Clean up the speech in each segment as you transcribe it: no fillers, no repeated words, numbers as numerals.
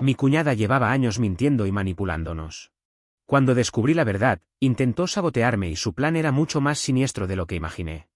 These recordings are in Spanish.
Mi cuñada llevaba años mintiendo y manipulándonos. Cuando descubrí la verdad, intentó sabotearme y su plan era mucho más siniestro de lo que imaginé.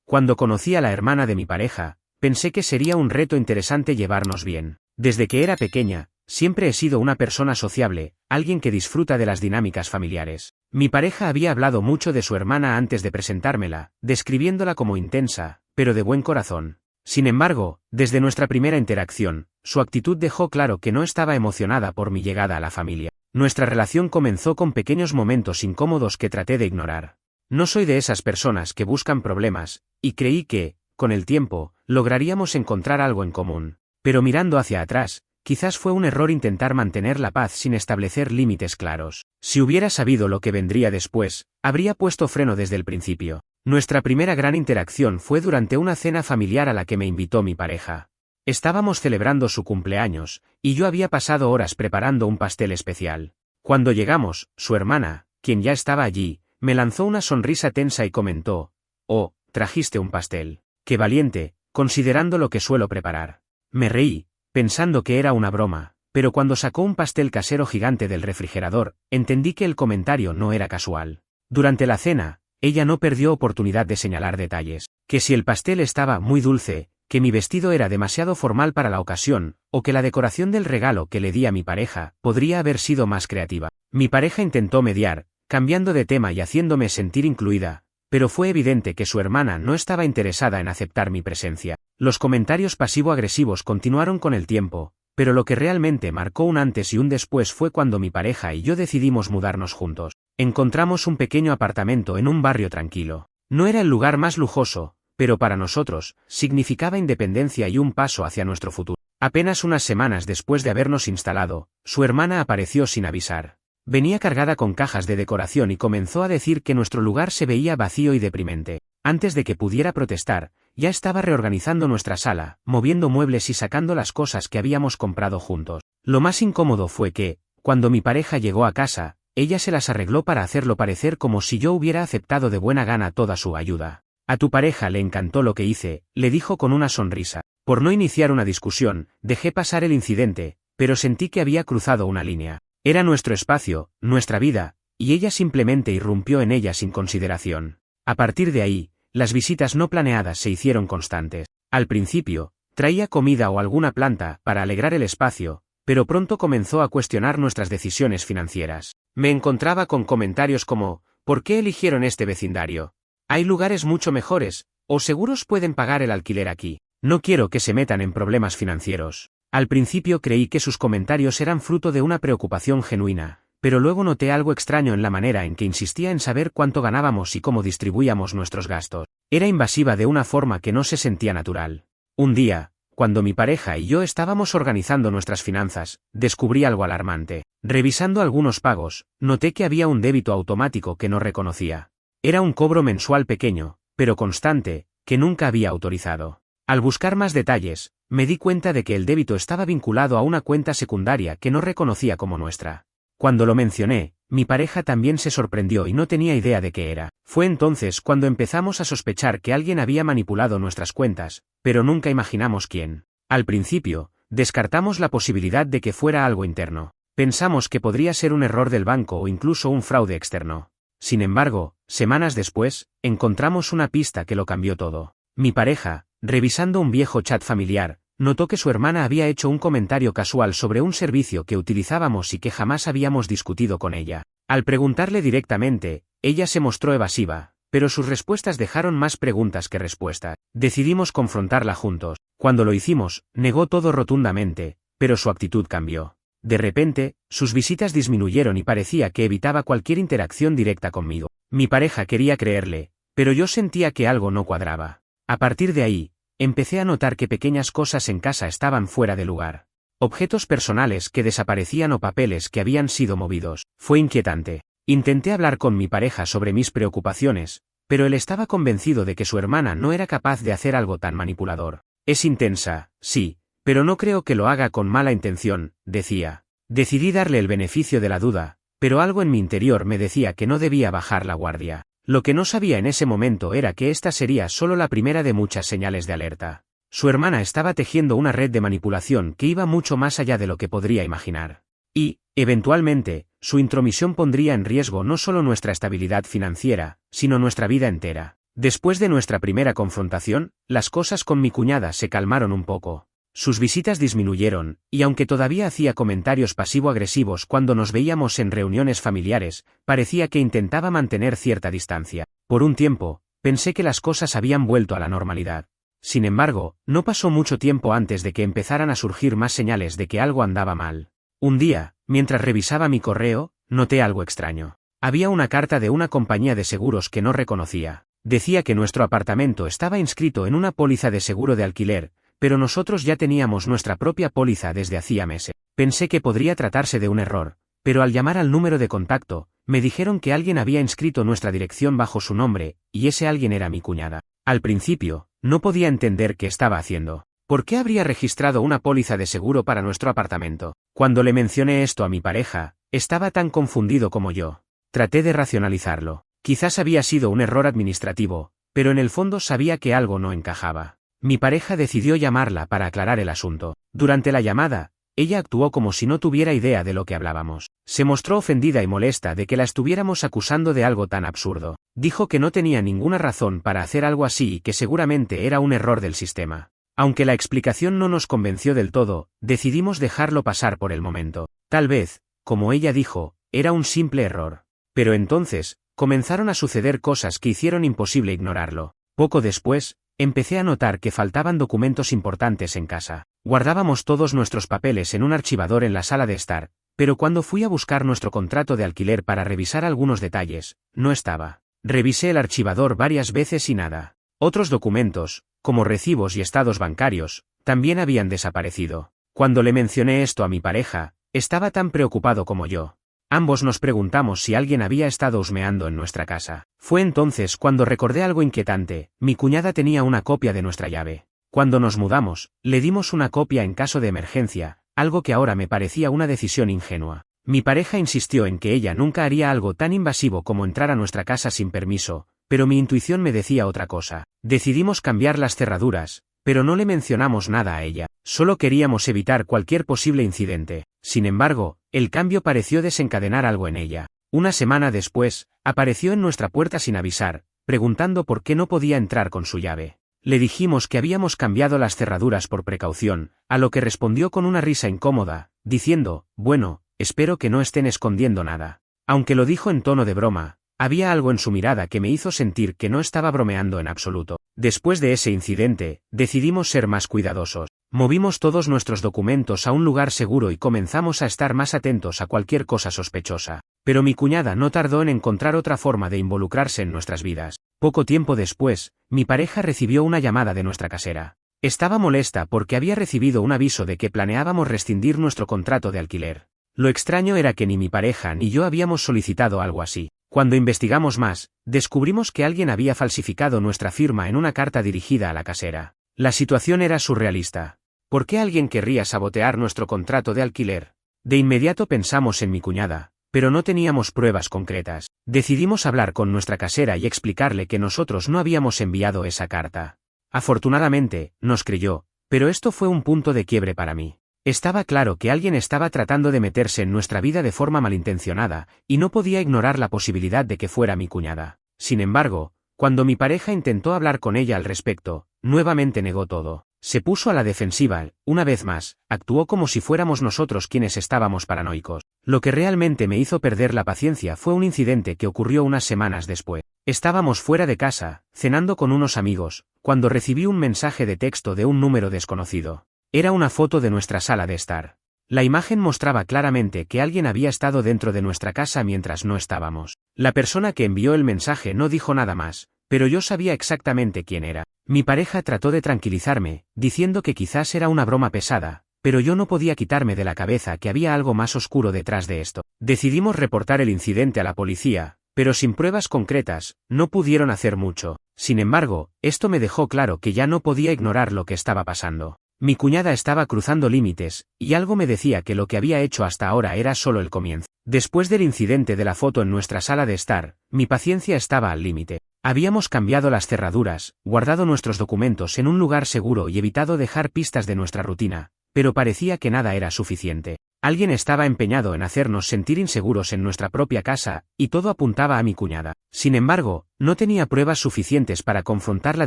Cuando conocí a la hermana de mi pareja, pensé que sería un reto interesante llevarnos bien. Desde que era pequeña, siempre he sido una persona sociable, alguien que disfruta de las dinámicas familiares. Mi pareja había hablado mucho de su hermana antes de presentármela, describiéndola como intensa, pero de buen corazón. Sin embargo, desde nuestra primera interacción, su actitud dejó claro que no estaba emocionada por mi llegada a la familia. Nuestra relación comenzó con pequeños momentos incómodos que traté de ignorar. No soy de esas personas que buscan problemas, y creí que, con el tiempo, lograríamos encontrar algo en común. Pero mirando hacia atrás, quizás fue un error intentar mantener la paz sin establecer límites claros. Si hubiera sabido lo que vendría después, habría puesto freno desde el principio. Nuestra primera gran interacción fue durante una cena familiar a la que me invitó mi pareja. Estábamos celebrando su cumpleaños, y yo había pasado horas preparando un pastel especial. Cuando llegamos, su hermana, quien ya estaba allí, me lanzó una sonrisa tensa y comentó: «Oh, trajiste un pastel. Qué valiente, considerando lo que suelo preparar». Me reí, pensando que era una broma, pero cuando sacó un pastel casero gigante del refrigerador, entendí que el comentario no era casual. Durante la cena, ella no perdió oportunidad de señalar detalles, que si el pastel estaba muy dulce, que mi vestido era demasiado formal para la ocasión, o que la decoración del regalo que le di a mi pareja podría haber sido más creativa. Mi pareja intentó mediar, cambiando de tema y haciéndome sentir incluida, pero fue evidente que su hermana no estaba interesada en aceptar mi presencia. Los comentarios pasivo-agresivos continuaron con el tiempo, pero lo que realmente marcó un antes y un después fue cuando mi pareja y yo decidimos mudarnos juntos. Encontramos un pequeño apartamento en un barrio tranquilo. No era el lugar más lujoso, pero para nosotros, significaba independencia y un paso hacia nuestro futuro. Apenas unas semanas después de habernos instalado, su hermana apareció sin avisar. Venía cargada con cajas de decoración y comenzó a decir que nuestro lugar se veía vacío y deprimente. Antes de que pudiera protestar, ya estaba reorganizando nuestra sala, moviendo muebles y sacando las cosas que habíamos comprado juntos. Lo más incómodo fue que, cuando mi pareja llegó a casa, ella se las arregló para hacerlo parecer como si yo hubiera aceptado de buena gana toda su ayuda. «A tu pareja le encantó lo que hice», le dijo con una sonrisa. Por no iniciar una discusión, dejé pasar el incidente, pero sentí que había cruzado una línea. Era nuestro espacio, nuestra vida, y ella simplemente irrumpió en ella sin consideración. A partir de ahí, las visitas no planeadas se hicieron constantes. Al principio, traía comida o alguna planta para alegrar el espacio, pero pronto comenzó a cuestionar nuestras decisiones financieras. Me encontraba con comentarios como: «¿Por qué eligieron este vecindario? Hay lugares mucho mejores, o seguros pueden pagar el alquiler aquí. No quiero que se metan en problemas financieros». Al principio creí que sus comentarios eran fruto de una preocupación genuina, pero luego noté algo extraño en la manera en que insistía en saber cuánto ganábamos y cómo distribuíamos nuestros gastos. Era invasiva de una forma que no se sentía natural. Un día, cuando mi pareja y yo estábamos organizando nuestras finanzas, descubrí algo alarmante. Revisando algunos pagos, noté que había un débito automático que no reconocía. Era un cobro mensual pequeño, pero constante, que nunca había autorizado. Al buscar más detalles, me di cuenta de que el débito estaba vinculado a una cuenta secundaria que no reconocía como nuestra. Cuando lo mencioné, mi pareja también se sorprendió y no tenía idea de qué era. Fue entonces cuando empezamos a sospechar que alguien había manipulado nuestras cuentas, pero nunca imaginamos quién. Al principio, descartamos la posibilidad de que fuera algo interno. Pensamos que podría ser un error del banco o incluso un fraude externo. Sin embargo, semanas después, encontramos una pista que lo cambió todo. Mi pareja, revisando un viejo chat familiar, notó que su hermana había hecho un comentario casual sobre un servicio que utilizábamos y que jamás habíamos discutido con ella. Al preguntarle directamente, ella se mostró evasiva, pero sus respuestas dejaron más preguntas que respuestas. Decidimos confrontarla juntos. Cuando lo hicimos, negó todo rotundamente, pero su actitud cambió. De repente, sus visitas disminuyeron y parecía que evitaba cualquier interacción directa conmigo. Mi pareja quería creerle, pero yo sentía que algo no cuadraba. A partir de ahí, empecé a notar que pequeñas cosas en casa estaban fuera de lugar. Objetos personales que desaparecían o papeles que habían sido movidos. Fue inquietante. Intenté hablar con mi pareja sobre mis preocupaciones, pero él estaba convencido de que su hermana no era capaz de hacer algo tan manipulador. «Es intensa, sí, pero no creo que lo haga con mala intención», decía. Decidí darle el beneficio de la duda, pero algo en mi interior me decía que no debía bajar la guardia. Lo que no sabía en ese momento era que esta sería solo la primera de muchas señales de alerta. Su hermana estaba tejiendo una red de manipulación que iba mucho más allá de lo que podría imaginar. Y, eventualmente, su intromisión pondría en riesgo no solo nuestra estabilidad financiera, sino nuestra vida entera. Después de nuestra primera confrontación, las cosas con mi cuñada se calmaron un poco. Sus visitas disminuyeron, y aunque todavía hacía comentarios pasivo-agresivos cuando nos veíamos en reuniones familiares, parecía que intentaba mantener cierta distancia. Por un tiempo, pensé que las cosas habían vuelto a la normalidad. Sin embargo, no pasó mucho tiempo antes de que empezaran a surgir más señales de que algo andaba mal. Un día, mientras revisaba mi correo, noté algo extraño. Había una carta de una compañía de seguros que no reconocía. Decía que nuestro apartamento estaba inscrito en una póliza de seguro de alquiler, pero nosotros ya teníamos nuestra propia póliza desde hacía meses. Pensé que podría tratarse de un error, pero al llamar al número de contacto, me dijeron que alguien había inscrito nuestra dirección bajo su nombre, y ese alguien era mi cuñada. Al principio, no podía entender qué estaba haciendo. ¿Por qué habría registrado una póliza de seguro para nuestro apartamento? Cuando le mencioné esto a mi pareja, estaba tan confundido como yo. Traté de racionalizarlo. Quizás había sido un error administrativo, pero en el fondo sabía que algo no encajaba. Mi pareja decidió llamarla para aclarar el asunto. Durante la llamada, ella actuó como si no tuviera idea de lo que hablábamos. Se mostró ofendida y molesta de que la estuviéramos acusando de algo tan absurdo. Dijo que no tenía ninguna razón para hacer algo así y que seguramente era un error del sistema. Aunque la explicación no nos convenció del todo, decidimos dejarlo pasar por el momento. Tal vez, como ella dijo, era un simple error. Pero entonces, comenzaron a suceder cosas que hicieron imposible ignorarlo. Poco después, empecé a notar que faltaban documentos importantes en casa. Guardábamos todos nuestros papeles en un archivador en la sala de estar, pero cuando fui a buscar nuestro contrato de alquiler para revisar algunos detalles, no estaba. Revisé el archivador varias veces y nada. Otros documentos, como recibos y estados bancarios, también habían desaparecido. Cuando le mencioné esto a mi pareja, estaba tan preocupado como yo. Ambos nos preguntamos si alguien había estado husmeando en nuestra casa. Fue entonces cuando recordé algo inquietante. Mi cuñada tenía una copia de nuestra llave. Cuando nos mudamos, le dimos una copia en caso de emergencia, algo que ahora me parecía una decisión ingenua. Mi pareja insistió en que ella nunca haría algo tan invasivo como entrar a nuestra casa sin permiso, pero mi intuición me decía otra cosa. Decidimos cambiar las cerraduras, pero no le mencionamos nada a ella. Solo queríamos evitar cualquier posible incidente. Sin embargo, el cambio pareció desencadenar algo en ella. Una semana después, apareció en nuestra puerta sin avisar, preguntando por qué no podía entrar con su llave. Le dijimos que habíamos cambiado las cerraduras por precaución, a lo que respondió con una risa incómoda, diciendo, bueno, espero que no estén escondiendo nada. Aunque lo dijo en tono de broma, había algo en su mirada que me hizo sentir que no estaba bromeando en absoluto. Después de ese incidente, decidimos ser más cuidadosos. Movimos todos nuestros documentos a un lugar seguro y comenzamos a estar más atentos a cualquier cosa sospechosa. Pero mi cuñada no tardó en encontrar otra forma de involucrarse en nuestras vidas. Poco tiempo después, mi pareja recibió una llamada de nuestra casera. Estaba molesta porque había recibido un aviso de que planeábamos rescindir nuestro contrato de alquiler. Lo extraño era que ni mi pareja ni yo habíamos solicitado algo así. Cuando investigamos más, descubrimos que alguien había falsificado nuestra firma en una carta dirigida a la casera. La situación era surrealista. ¿Por qué alguien querría sabotear nuestro contrato de alquiler? De inmediato pensamos en mi cuñada, pero no teníamos pruebas concretas. Decidimos hablar con nuestra casera y explicarle que nosotros no habíamos enviado esa carta. Afortunadamente, nos creyó, pero esto fue un punto de quiebre para mí. Estaba claro que alguien estaba tratando de meterse en nuestra vida de forma malintencionada, y no podía ignorar la posibilidad de que fuera mi cuñada. Sin embargo, cuando mi pareja intentó hablar con ella al respecto, nuevamente negó todo. Se puso a la defensiva, una vez más, actuó como si fuéramos nosotros quienes estábamos paranoicos. Lo que realmente me hizo perder la paciencia fue un incidente que ocurrió unas semanas después. Estábamos fuera de casa, cenando con unos amigos, cuando recibí un mensaje de texto de un número desconocido. Era una foto de nuestra sala de estar. La imagen mostraba claramente que alguien había estado dentro de nuestra casa mientras no estábamos. La persona que envió el mensaje no dijo nada más, pero yo sabía exactamente quién era. Mi pareja trató de tranquilizarme, diciendo que quizás era una broma pesada, pero yo no podía quitarme de la cabeza que había algo más oscuro detrás de esto. Decidimos reportar el incidente a la policía, pero sin pruebas concretas, no pudieron hacer mucho. Sin embargo, esto me dejó claro que ya no podía ignorar lo que estaba pasando. Mi cuñada estaba cruzando límites, y algo me decía que lo que había hecho hasta ahora era solo el comienzo. Después del incidente de la foto en nuestra sala de estar, mi paciencia estaba al límite. Habíamos cambiado las cerraduras, guardado nuestros documentos en un lugar seguro y evitado dejar pistas de nuestra rutina, pero parecía que nada era suficiente. Alguien estaba empeñado en hacernos sentir inseguros en nuestra propia casa, y todo apuntaba a mi cuñada. Sin embargo, no tenía pruebas suficientes para confrontarla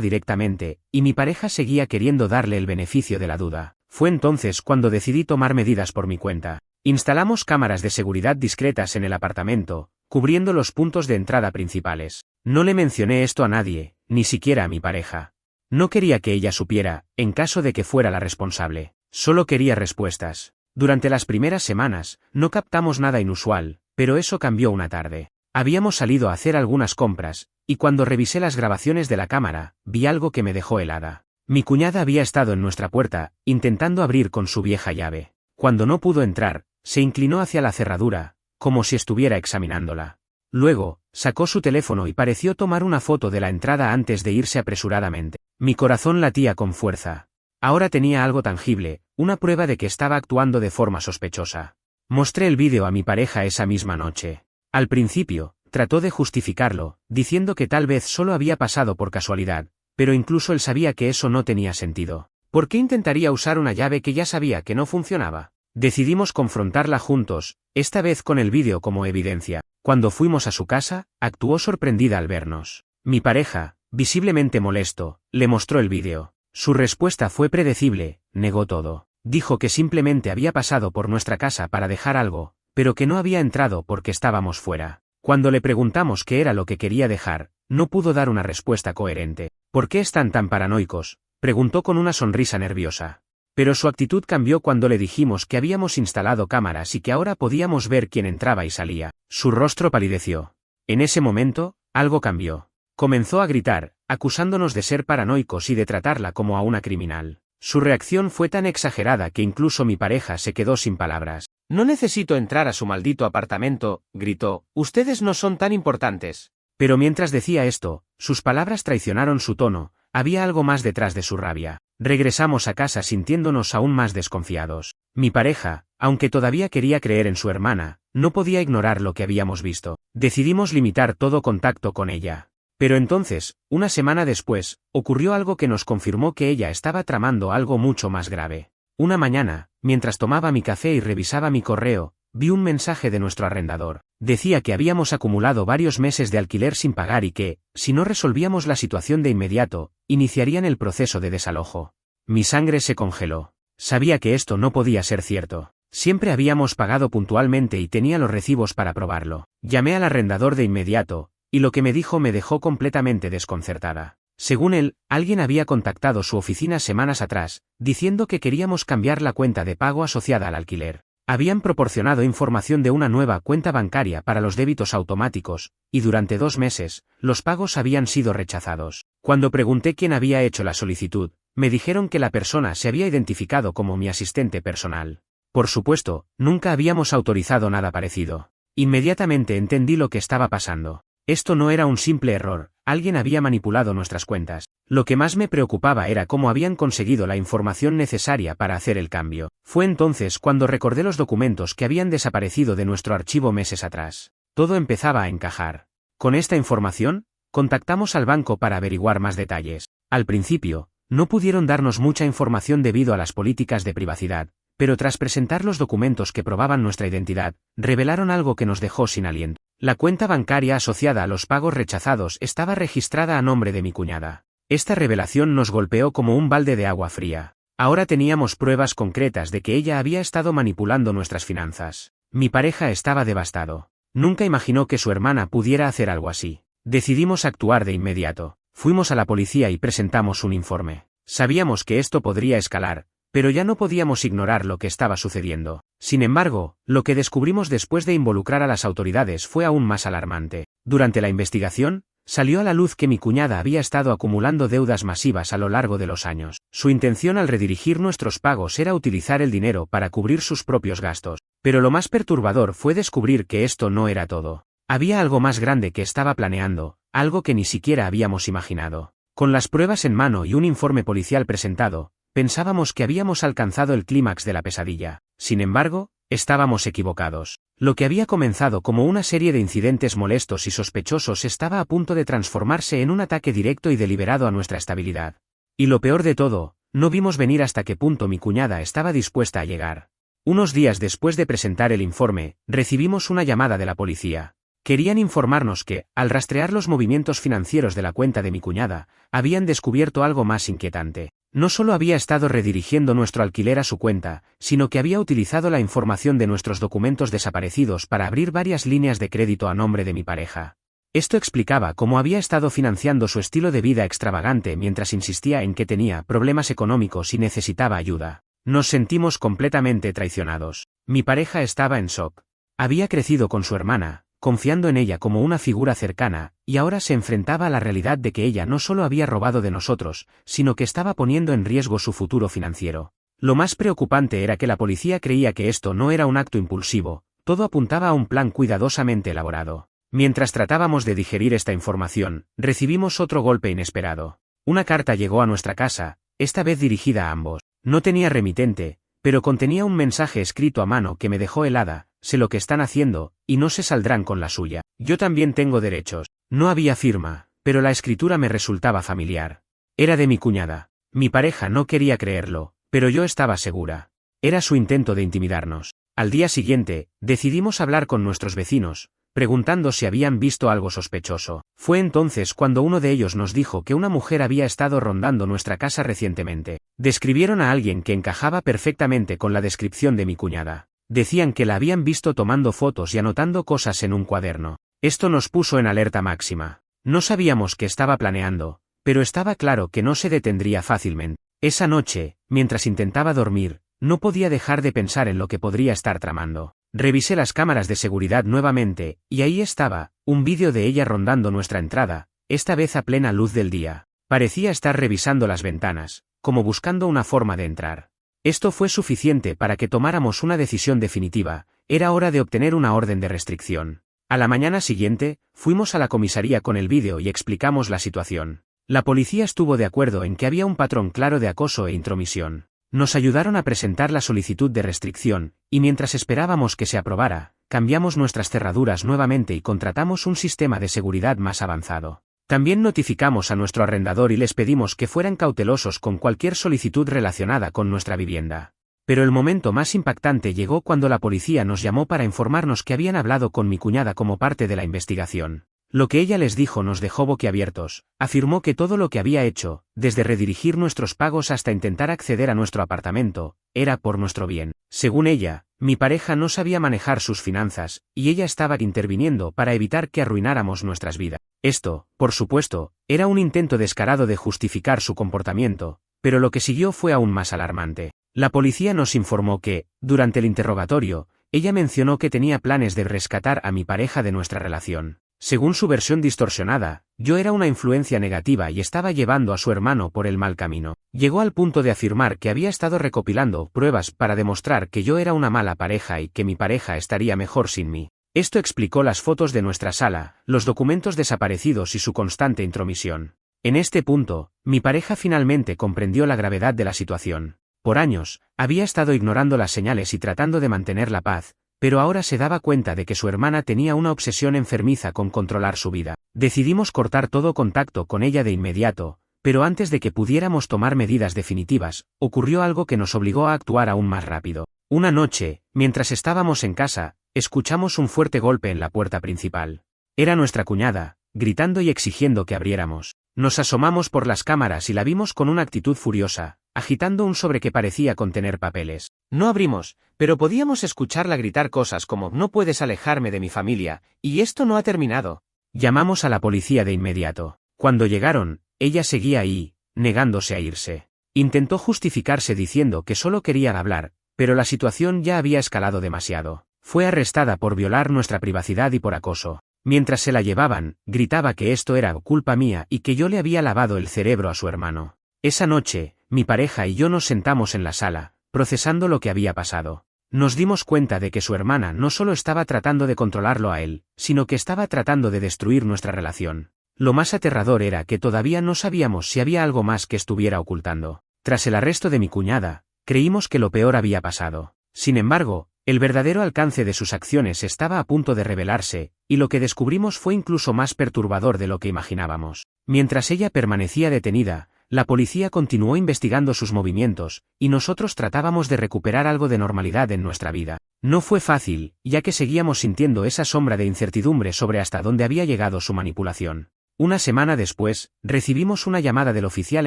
directamente, y mi pareja seguía queriendo darle el beneficio de la duda. Fue entonces cuando decidí tomar medidas por mi cuenta. Instalamos cámaras de seguridad discretas en el apartamento, cubriendo los puntos de entrada principales. No le mencioné esto a nadie, ni siquiera a mi pareja. No quería que ella supiera, en caso de que fuera la responsable. Solo quería respuestas. Durante las primeras semanas, no captamos nada inusual, pero eso cambió una tarde. Habíamos salido a hacer algunas compras, y cuando revisé las grabaciones de la cámara, vi algo que me dejó helada. Mi cuñada había estado en nuestra puerta, intentando abrir con su vieja llave. Cuando no pudo entrar, se inclinó hacia la cerradura, como si estuviera examinándola. Luego, sacó su teléfono y pareció tomar una foto de la entrada antes de irse apresuradamente. Mi corazón latía con fuerza. Ahora tenía algo tangible, una prueba de que estaba actuando de forma sospechosa. Mostré el vídeo a mi pareja esa misma noche. Al principio, trató de justificarlo, diciendo que tal vez solo había pasado por casualidad, pero incluso él sabía que eso no tenía sentido. ¿Por qué intentaría usar una llave que ya sabía que no funcionaba? Decidimos confrontarla juntos, esta vez con el vídeo como evidencia. Cuando fuimos a su casa, actuó sorprendida al vernos. Mi pareja, visiblemente molesto, le mostró el vídeo. Su respuesta fue predecible, negó todo. Dijo que simplemente había pasado por nuestra casa para dejar algo, pero que no había entrado porque estábamos fuera. Cuando le preguntamos qué era lo que quería dejar, no pudo dar una respuesta coherente. ¿Por qué están tan paranoicos?, preguntó con una sonrisa nerviosa. Pero su actitud cambió cuando le dijimos que habíamos instalado cámaras y que ahora podíamos ver quién entraba y salía. Su rostro palideció. En ese momento, algo cambió. Comenzó a gritar, acusándonos de ser paranoicos y de tratarla como a una criminal. Su reacción fue tan exagerada que incluso mi pareja se quedó sin palabras. «No necesito entrar a su maldito apartamento», gritó, «ustedes no son tan importantes». Pero mientras decía esto, sus palabras traicionaron su tono, había algo más detrás de su rabia. Regresamos a casa sintiéndonos aún más desconfiados. Mi pareja, aunque todavía quería creer en su hermana, no podía ignorar lo que habíamos visto. Decidimos limitar todo contacto con ella. Pero entonces, una semana después, ocurrió algo que nos confirmó que ella estaba tramando algo mucho más grave. Una mañana, mientras tomaba mi café y revisaba mi correo, vi un mensaje de nuestro arrendador. Decía que habíamos acumulado varios meses de alquiler sin pagar y que, si no resolvíamos la situación de inmediato, iniciarían el proceso de desalojo. Mi sangre se congeló. Sabía que esto no podía ser cierto. Siempre habíamos pagado puntualmente y tenía los recibos para probarlo. Llamé al arrendador de inmediato, y lo que me dijo me dejó completamente desconcertada. Según él, alguien había contactado su oficina semanas atrás, diciendo que queríamos cambiar la cuenta de pago asociada al alquiler. Habían proporcionado información de una nueva cuenta bancaria para los débitos automáticos, y durante 2 meses, los pagos habían sido rechazados. Cuando pregunté quién había hecho la solicitud, me dijeron que la persona se había identificado como mi asistente personal. Por supuesto, nunca habíamos autorizado nada parecido. Inmediatamente entendí lo que estaba pasando. Esto no era un simple error, alguien había manipulado nuestras cuentas. Lo que más me preocupaba era cómo habían conseguido la información necesaria para hacer el cambio. Fue entonces cuando recordé los documentos que habían desaparecido de nuestro archivo meses atrás. Todo empezaba a encajar. Con esta información, contactamos al banco para averiguar más detalles. Al principio, no pudieron darnos mucha información debido a las políticas de privacidad, pero tras presentar los documentos que probaban nuestra identidad, revelaron algo que nos dejó sin aliento. La cuenta bancaria asociada a los pagos rechazados estaba registrada a nombre de mi cuñada. Esta revelación nos golpeó como un balde de agua fría. Ahora teníamos pruebas concretas de que ella había estado manipulando nuestras finanzas. Mi pareja estaba devastado. Nunca imaginó que su hermana pudiera hacer algo así. Decidimos actuar de inmediato. Fuimos a la policía y presentamos un informe. Sabíamos que esto podría escalar, pero ya no podíamos ignorar lo que estaba sucediendo. Sin embargo, lo que descubrimos después de involucrar a las autoridades fue aún más alarmante. Durante la investigación, salió a la luz que mi cuñada había estado acumulando deudas masivas a lo largo de los años. Su intención al redirigir nuestros pagos era utilizar el dinero para cubrir sus propios gastos. Pero lo más perturbador fue descubrir que esto no era todo. Había algo más grande que estaba planeando, algo que ni siquiera habíamos imaginado. Con las pruebas en mano y un informe policial presentado, pensábamos que habíamos alcanzado el clímax de la pesadilla. Sin embargo, Estábamos equivocados. Lo que había comenzado como una serie de incidentes molestos y sospechosos estaba a punto de transformarse en un ataque directo y deliberado a nuestra estabilidad. Y lo peor de todo, no vimos venir hasta qué punto mi cuñada estaba dispuesta a llegar. Unos días después de presentar el informe, recibimos una llamada de la policía. Querían informarnos que, al rastrear los movimientos financieros de la cuenta de mi cuñada, habían descubierto algo más inquietante. No solo había estado redirigiendo nuestro alquiler a su cuenta, sino que había utilizado la información de nuestros documentos desaparecidos para abrir varias líneas de crédito a nombre de mi pareja. Esto explicaba cómo había estado financiando su estilo de vida extravagante mientras insistía en que tenía problemas económicos y necesitaba ayuda. Nos sentimos completamente traicionados. Mi pareja estaba en shock. Había crecido con su hermana, confiando en ella como una figura cercana, y ahora se enfrentaba a la realidad de que ella no solo había robado de nosotros, sino que estaba poniendo en riesgo su futuro financiero. Lo más preocupante era que la policía creía que esto no era un acto impulsivo, todo apuntaba a un plan cuidadosamente elaborado. Mientras tratábamos de digerir esta información, recibimos otro golpe inesperado. Una carta llegó a nuestra casa, esta vez dirigida a ambos. No tenía remitente, pero contenía un mensaje escrito a mano que me dejó helada: sé lo que están haciendo, y no se saldrán con la suya. Yo también tengo derechos. No había firma, pero la escritura me resultaba familiar. Era de mi cuñada. Mi pareja no quería creerlo, pero yo estaba segura. Era su intento de intimidarnos. Al día siguiente, decidimos hablar con nuestros vecinos, preguntando si habían visto algo sospechoso. Fue entonces cuando uno de ellos nos dijo que una mujer había estado rondando nuestra casa recientemente. Describieron a alguien que encajaba perfectamente con la descripción de mi cuñada. Decían que la habían visto tomando fotos y anotando cosas en un cuaderno. Esto nos puso en alerta máxima. No sabíamos qué estaba planeando, pero estaba claro que no se detendría fácilmente. Esa noche, mientras intentaba dormir, no podía dejar de pensar en lo que podría estar tramando. Revisé las cámaras de seguridad nuevamente, y ahí estaba, un vídeo de ella rondando nuestra entrada, esta vez a plena luz del día. Parecía estar revisando las ventanas, como buscando una forma de entrar. Esto fue suficiente para que tomáramos una decisión definitiva: era hora de obtener una orden de restricción. A la mañana siguiente, fuimos a la comisaría con el vídeo y explicamos la situación. La policía estuvo de acuerdo en que había un patrón claro de acoso e intromisión. Nos ayudaron a presentar la solicitud de restricción, y mientras esperábamos que se aprobara, cambiamos nuestras cerraduras nuevamente y contratamos un sistema de seguridad más avanzado. También notificamos a nuestro arrendador y les pedimos que fueran cautelosos con cualquier solicitud relacionada con nuestra vivienda. Pero el momento más impactante llegó cuando la policía nos llamó para informarnos que habían hablado con mi cuñada como parte de la investigación. Lo que ella les dijo nos dejó boquiabiertos. Afirmó que todo lo que había hecho, desde redirigir nuestros pagos hasta intentar acceder a nuestro apartamento, era por nuestro bien. Según ella, mi pareja no sabía manejar sus finanzas, y ella estaba interviniendo para evitar que arruináramos nuestras vidas. Esto, por supuesto, era un intento descarado de justificar su comportamiento, pero lo que siguió fue aún más alarmante. La policía nos informó que, durante el interrogatorio, ella mencionó que tenía planes de rescatar a mi pareja de nuestra relación. Según su versión distorsionada, yo era una influencia negativa y estaba llevando a su hermano por el mal camino. Llegó al punto de afirmar que había estado recopilando pruebas para demostrar que yo era una mala pareja y que mi pareja estaría mejor sin mí. Esto explicó las fotos de nuestra sala, los documentos desaparecidos y su constante intromisión. En este punto, mi pareja finalmente comprendió la gravedad de la situación. Por años, había estado ignorando las señales y tratando de mantener la paz, pero ahora se daba cuenta de que su hermana tenía una obsesión enfermiza con controlar su vida. Decidimos cortar todo contacto con ella de inmediato, pero antes de que pudiéramos tomar medidas definitivas, ocurrió algo que nos obligó a actuar aún más rápido. Una noche, mientras estábamos en casa, escuchamos un fuerte golpe en la puerta principal. Era nuestra cuñada, gritando y exigiendo que abriéramos. Nos asomamos por las cámaras y la vimos con una actitud furiosa, agitando un sobre que parecía contener papeles. No abrimos, pero podíamos escucharla gritar cosas como: no puedes alejarme de mi familia, y esto no ha terminado. Llamamos a la policía de inmediato. Cuando llegaron, ella seguía ahí, negándose a irse. Intentó justificarse diciendo que solo quería hablar, pero la situación ya había escalado demasiado. Fue arrestada por violar nuestra privacidad y por acoso. Mientras se la llevaban, gritaba que esto era culpa mía y que yo le había lavado el cerebro a su hermano. Esa noche, mi pareja y yo nos sentamos en la sala, procesando lo que había pasado. Nos dimos cuenta de que su hermana no solo estaba tratando de controlarlo a él, sino que estaba tratando de destruir nuestra relación. Lo más aterrador era que todavía no sabíamos si había algo más que estuviera ocultando. Tras el arresto de mi cuñada, creímos que lo peor había pasado. Sin embargo, El verdadero alcance de sus acciones estaba a punto de revelarse, y lo que descubrimos fue incluso más perturbador de lo que imaginábamos. Mientras ella permanecía detenida, la policía continuó investigando sus movimientos, y nosotros tratábamos de recuperar algo de normalidad en nuestra vida. No fue fácil, ya que seguíamos sintiendo esa sombra de incertidumbre sobre hasta dónde había llegado su manipulación. Una semana después, recibimos una llamada del oficial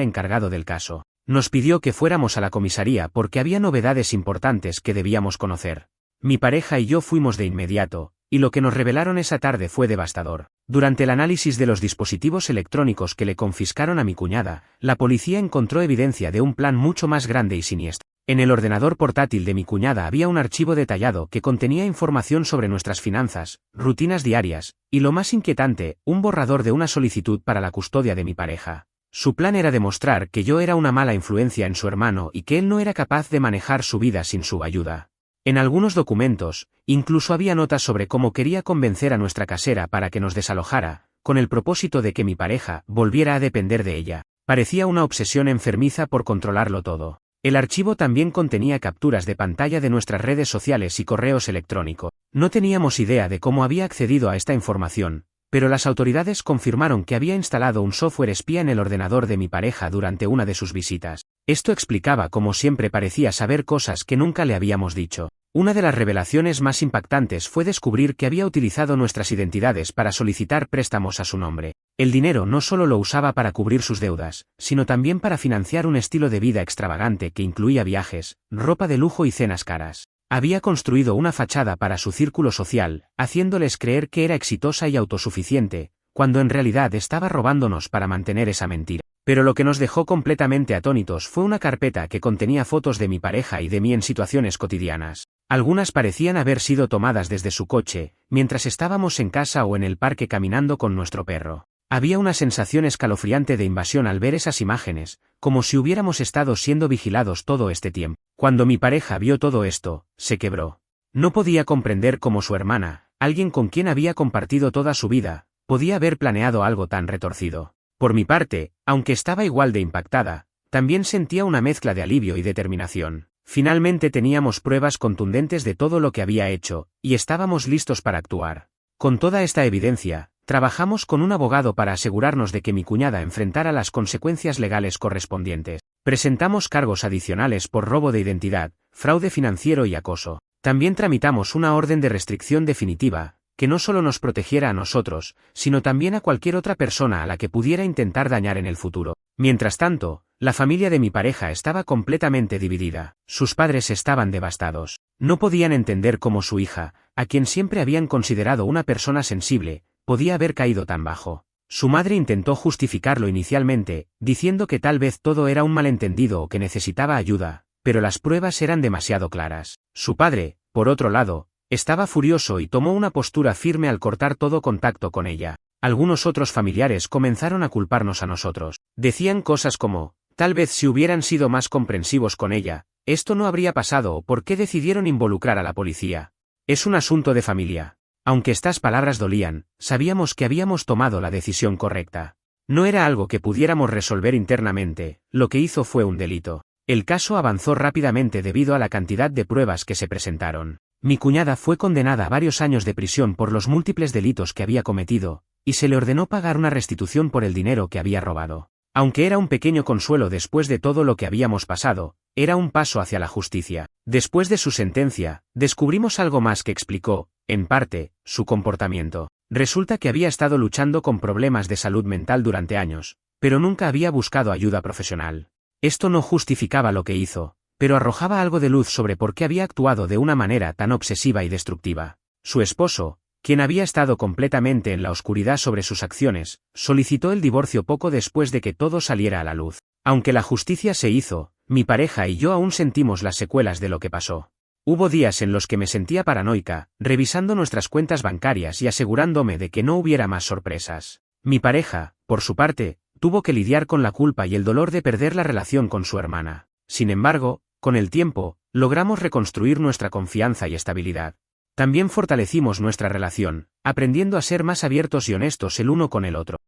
encargado del caso. Nos pidió que fuéramos a la comisaría porque había novedades importantes que debíamos conocer. Mi pareja y yo fuimos de inmediato, y lo que nos revelaron esa tarde fue devastador. Durante el análisis de los dispositivos electrónicos que le confiscaron a mi cuñada, la policía encontró evidencia de un plan mucho más grande y siniestro. En el ordenador portátil de mi cuñada había un archivo detallado que contenía información sobre nuestras finanzas, rutinas diarias, y lo más inquietante, un borrador de una solicitud para la custodia de mi pareja. Su plan era demostrar que yo era una mala influencia en su hermano y que él no era capaz de manejar su vida sin su ayuda. En algunos documentos, incluso había notas sobre cómo quería convencer a nuestra casera para que nos desalojara, con el propósito de que mi pareja volviera a depender de ella. Parecía una obsesión enfermiza por controlarlo todo. El archivo también contenía capturas de pantalla de nuestras redes sociales y correos electrónicos. No teníamos idea de cómo había accedido a esta información, pero las autoridades confirmaron que había instalado un software espía en el ordenador de mi pareja durante una de sus visitas. Esto explicaba cómo siempre parecía saber cosas que nunca le habíamos dicho. Una de las revelaciones más impactantes fue descubrir que había utilizado nuestras identidades para solicitar préstamos a su nombre. El dinero no solo lo usaba para cubrir sus deudas, sino también para financiar un estilo de vida extravagante que incluía viajes, ropa de lujo y cenas caras. Había construido una fachada para su círculo social, haciéndoles creer que era exitosa y autosuficiente, cuando en realidad estaba robándonos para mantener esa mentira. Pero lo que nos dejó completamente atónitos fue una carpeta que contenía fotos de mi pareja y de mí en situaciones cotidianas. Algunas parecían haber sido tomadas desde su coche, mientras estábamos en casa o en el parque caminando con nuestro perro. Había una sensación escalofriante de invasión al ver esas imágenes, como si hubiéramos estado siendo vigilados todo este tiempo. Cuando mi pareja vio todo esto, se quebró. No podía comprender cómo su hermana, alguien con quien había compartido toda su vida, podía haber planeado algo tan retorcido. Por mi parte, aunque estaba igual de impactada, también sentía una mezcla de alivio y determinación. Finalmente teníamos pruebas contundentes de todo lo que había hecho, y estábamos listos para actuar. Con toda esta evidencia, trabajamos con un abogado para asegurarnos de que mi cuñada enfrentara las consecuencias legales correspondientes. Presentamos cargos adicionales por robo de identidad, fraude financiero y acoso. También tramitamos una orden de restricción definitiva, que no solo nos protegiera a nosotros, sino también a cualquier otra persona a la que pudiera intentar dañar en el futuro. Mientras tanto, la familia de mi pareja estaba completamente dividida. Sus padres estaban devastados. No podían entender cómo su hija, a quien siempre habían considerado una persona sensible, podía haber caído tan bajo. Su madre intentó justificarlo inicialmente, diciendo que tal vez todo era un malentendido o que necesitaba ayuda, pero las pruebas eran demasiado claras. Su padre, por otro lado, estaba furioso y tomó una postura firme al cortar todo contacto con ella. Algunos otros familiares comenzaron a culparnos a nosotros. Decían cosas como, tal vez si hubieran sido más comprensivos con ella, esto no habría pasado o por qué decidieron involucrar a la policía. Es un asunto de familia. Aunque estas palabras dolían, sabíamos que habíamos tomado la decisión correcta. No era algo que pudiéramos resolver internamente, lo que hizo fue un delito. El caso avanzó rápidamente debido a la cantidad de pruebas que se presentaron. Mi cuñada fue condenada a varios años de prisión por los múltiples delitos que había cometido, y se le ordenó pagar una restitución por el dinero que había robado. Aunque era un pequeño consuelo después de todo lo que habíamos pasado, era un paso hacia la justicia. Después de su sentencia, descubrimos algo más que explicó, en parte, su comportamiento. Resulta que había estado luchando con problemas de salud mental durante años, pero nunca había buscado ayuda profesional. Esto no justificaba lo que hizo, pero arrojaba algo de luz sobre por qué había actuado de una manera tan obsesiva y destructiva. Su esposo, quien había estado completamente en la oscuridad sobre sus acciones, solicitó el divorcio poco después de que todo saliera a la luz. Aunque la justicia se hizo, mi pareja y yo aún sentimos las secuelas de lo que pasó. Hubo días en los que me sentía paranoica, revisando nuestras cuentas bancarias y asegurándome de que no hubiera más sorpresas. Mi pareja, por su parte, tuvo que lidiar con la culpa y el dolor de perder la relación con su hermana. Sin embargo, con el tiempo, logramos reconstruir nuestra confianza y estabilidad. También fortalecimos nuestra relación, aprendiendo a ser más abiertos y honestos el uno con el otro.